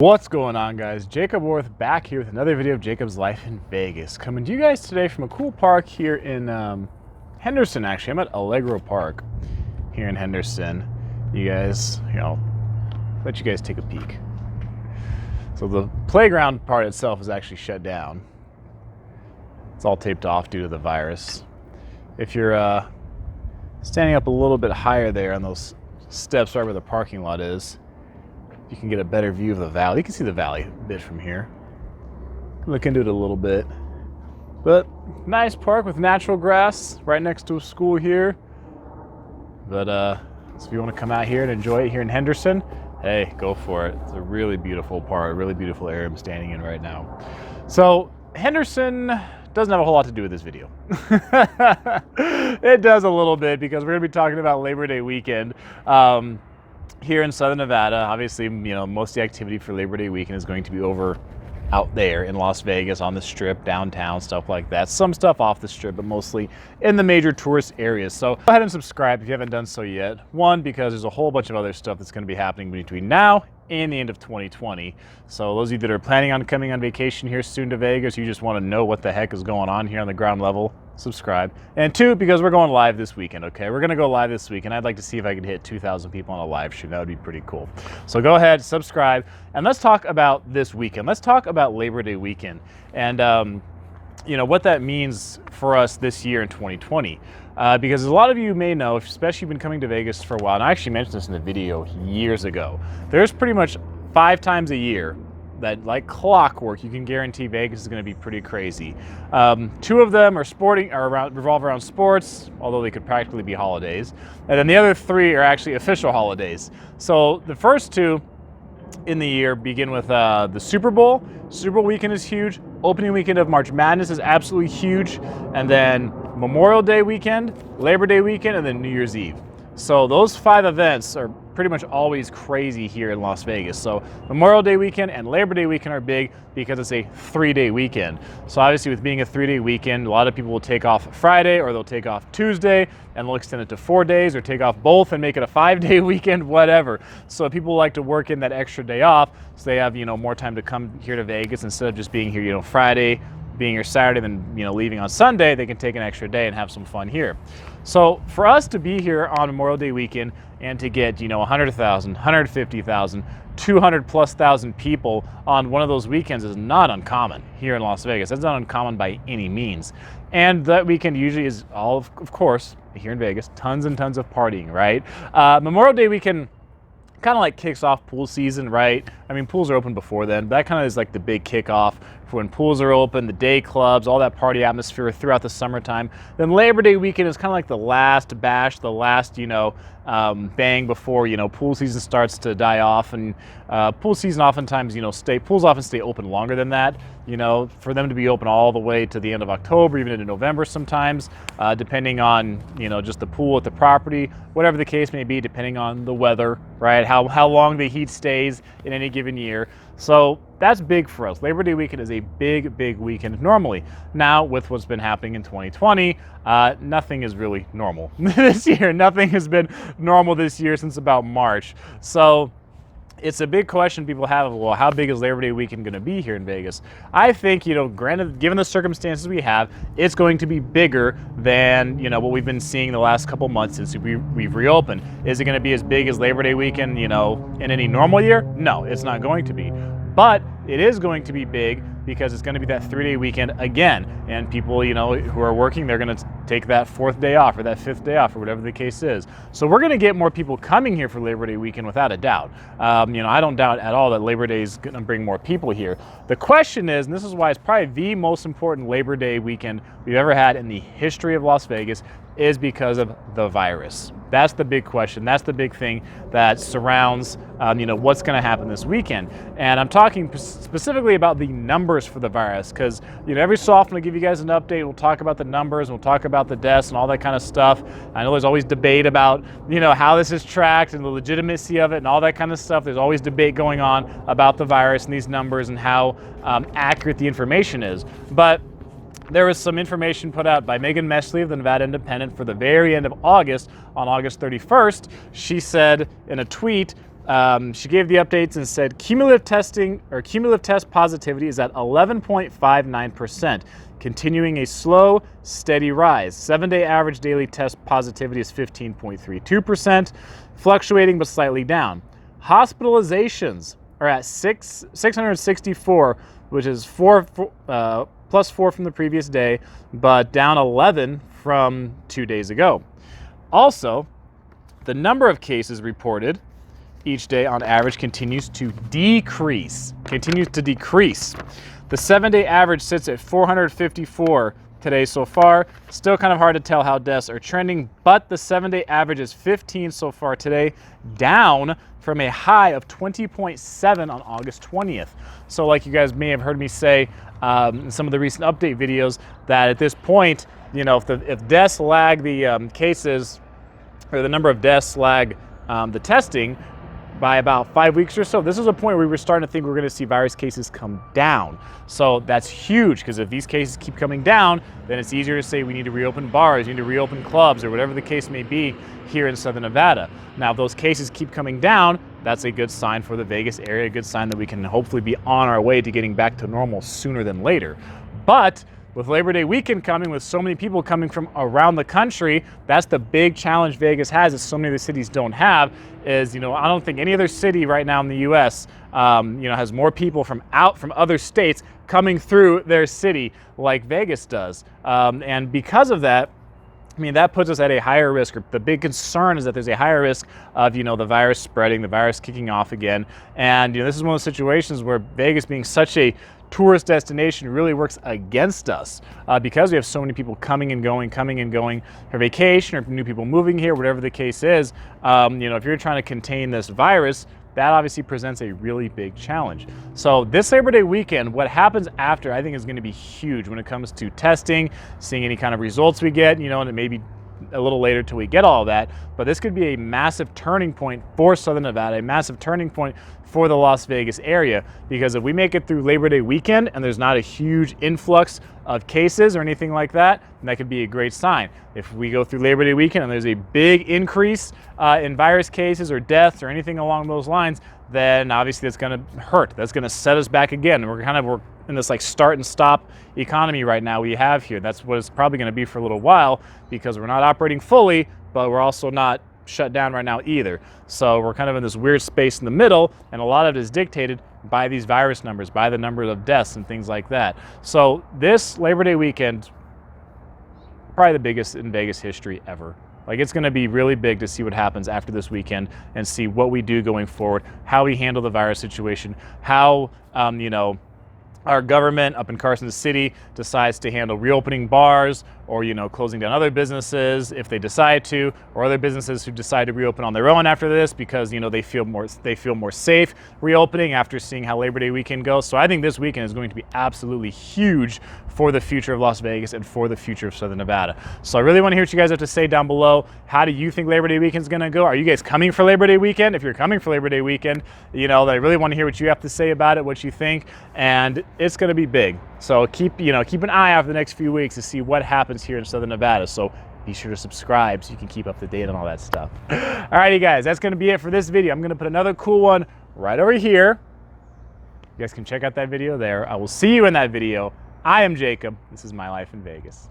What's going on, guys? Jacob Worth back here with another video of Jacob's Life in Vegas. Coming to you guys today from a cool park here in Henderson, actually. I'm at Allegro Park here in Henderson. You guys, let you guys take a peek. So the playground part itself is actually shut down. It's all taped off due to the virus. If you're standing up a little bit higher there on those steps right where the parking lot is, you can get a better view of the valley. You can see the valley a bit from here. Look into it a little bit. But nice park with natural grass right next to a school here. But so if you want to come out here and enjoy it here in Henderson, hey, go for it. It's a really beautiful park, a really beautiful area I'm standing in right now. So Henderson doesn't have a whole lot to do with this video. It does a little bit because we're going to be talking about Labor Day weekend. Here in Southern Nevada, obviously, most of the activity for Labor Day weekend is going to be over out there in Las Vegas, on the Strip, downtown, stuff like that. Some stuff off the Strip, but mostly in the major tourist areas. So go ahead and subscribe if you haven't done so yet. One, because there's a whole bunch of other stuff that's going to be happening between now and the end of 2020. So those of you that are planning on coming on vacation here soon to Vegas, you just want to know what the heck is going on here on the ground level, subscribe. And two, because we're going live this weekend, okay? We're going to go live this week, and I'd like to see if I could hit 2,000 people on a live stream. That would be pretty cool. So go ahead, subscribe, and let's talk about this weekend. Let's talk about Labor Day weekend and what that means for us this year in 2020. Because a lot of you may know, especially if you've been coming to Vegas for a while, and I actually mentioned this in a video years ago, there's pretty much 5 times a year that, like clockwork, you can guarantee Vegas is going to be pretty crazy. 2 of them are revolve around sports, although they could practically be holidays. And then the other 3 are actually official holidays. So the first 2 in the year begin with the Super Bowl. Super Bowl weekend is huge. Opening weekend of March Madness is absolutely huge. And then Memorial Day weekend, Labor Day weekend, and then New Year's Eve. So those 5 events are pretty much always crazy here in Las Vegas. So Memorial Day weekend and Labor Day weekend are big because it's a 3-day weekend. So obviously with being a 3-day weekend, a lot of people will take off Friday, or they'll take off Tuesday and they'll extend it to 4 days, or take off both and make it a 5-day weekend, whatever. So people like to work in that extra day off so they have, more time to come here to Vegas instead of just being here, Friday, being here Saturday, then leaving on Sunday. They can take an extra day and have some fun here. So for us to be here on Memorial Day weekend and to get 100,000, 150,000, 200,000+ people on one of those weekends is not uncommon here in Las Vegas. That's not uncommon by any means. And that weekend usually is of course, here in Vegas, tons and tons of partying, right? Memorial Day weekend kind of like kicks off pool season, right? I mean, pools are open before then, but that kind of is like the big kickoff for when pools are open, the day clubs, all that party atmosphere throughout the summertime. Then Labor Day weekend is kind of like the last bash, the last, bang before, pool season starts to die off. And pool season oftentimes, pools often stay open longer than that, for them to be open all the way to the end of October, even into November sometimes, depending on, just the pool at the property, whatever the case may be, depending on the weather, right? How long the heat stays in any given year. So that's big for us. Labor Day weekend is a big, big weekend normally. Now, with what's been happening in 2020, nothing is really normal this year. Nothing has been normal this year since about March. So it's a big question people have, well, how big is Labor Day weekend going to be here in Vegas? I think, granted, given the circumstances we have, it's going to be bigger than, what we've been seeing the last couple months since we've reopened. Is it going to be as big as Labor Day weekend, in any normal year? No, it's not going to be. But it is going to be big because it's going to be that 3-day weekend again. And people, who are working, they're going to take that 4th day off or that 5th day off or whatever the case is. So we're going to get more people coming here for Labor Day weekend without a doubt. I don't doubt at all that Labor Day is going to bring more people here. The question is, and this is why it's probably the most important Labor Day weekend we've ever had in the history of Las Vegas, is because of the virus. That's the big question. That's the big thing that surrounds, what's going to happen this weekend. And I'm talking specifically about the numbers for the virus, because, every so often I'll give you guys an update. We'll talk about the numbers, we'll talk about the deaths and all that kind of stuff. I know there's always debate about, how this is tracked and the legitimacy of it and all that kind of stuff. There's always debate going on about the virus and these numbers and how accurate the information is. But there was some information put out by Megan Meshley of the Nevada Independent for the very end of August, on August 31st. She said in a tweet She gave the updates and said cumulative test positivity is at 11.59%, continuing a slow, steady rise. 7-day average daily test positivity is 15.32%, fluctuating but slightly down. Hospitalizations are at 664, which is plus 4 from the previous day, but down 11 from 2 days ago. Also, the number of cases reported each day on average continues to decrease. The 7-day average sits at 454 today so far. Still kind of hard to tell how deaths are trending, but the 7-day average is 15 so far today, down from a high of 20.7 on August 20th. So like you guys may have heard me say in some of the recent update videos, that at this point, you know, if deaths lag the cases, or the number of deaths lag the testing by about 5 weeks or so, this is a point where we were starting to think we're going to see virus cases come down. So that's huge, because if these cases keep coming down, then it's easier to say we need to reopen bars, we need to reopen clubs, or whatever the case may be here in Southern Nevada. Now, if those cases keep coming down, that's a good sign for the Vegas area, a good sign that we can hopefully be on our way to getting back to normal sooner than later. But with Labor Day weekend coming, with so many people coming from around the country, that's the big challenge Vegas has, is so many of the cities don't have, is, you know, I don't think any other city right now in the US, has more people from other states coming through their city like Vegas does. And because of that, I mean, that puts us at a higher risk. The big concern is that there's a higher risk of, the virus spreading, the virus kicking off again. And, this is one of those situations where Vegas, being such a tourist destination, really works against us because we have so many people coming and going for vacation, or new people moving here, whatever the case is. If you're trying to contain this virus, that obviously presents a really big challenge. So this Labor Day weekend, what happens after, I think, is going to be huge when it comes to testing, seeing any kind of results we get, and it may be a little later till we get all of that, but this could be a massive turning point for Southern Nevada, a massive turning point for the Las Vegas area, because if we make it through Labor Day weekend and there's not a huge influx of cases or anything like that, then that could be a great sign. If we go through Labor Day weekend and there's a big increase in virus cases or deaths or anything along those lines, then obviously that's going to hurt. That's going to set us back again. We're in this like start and stop economy right now we have here. That's what it's probably going to be for a little while, because we're not operating fully, but we're also not shut down right now either. So we're kind of in this weird space in the middle, and a lot of it is dictated by these virus numbers, by the number of deaths and things like that. So this Labor Day weekend, probably the biggest in Vegas history ever. Like, it's going to be really big to see what happens after this weekend and see what we do going forward, how we handle the virus situation, how, our government up in Carson City decides to handle reopening bars, or closing down other businesses if they decide to, or other businesses who decide to reopen on their own after this because they feel more safe reopening after seeing how Labor Day weekend goes. So I think this weekend is going to be absolutely huge for the future of Las Vegas and for the future of Southern Nevada. So I really want to hear what you guys have to say down below. How do you think Labor Day weekend is going to go? Are you guys coming for Labor Day weekend? If you're coming for Labor Day weekend, I really want to hear what you have to say about it, what you think, and it's going to be big. So keep an eye out for the next few weeks to see what happens here in Southern Nevada. So be sure to subscribe so you can keep up to date on all that stuff. Alrighty guys, that's going to be it for this video. I'm going to put another cool one right over here. You guys can check out that video there. I will see you in that video. I am Jacob. This is My Life in Vegas.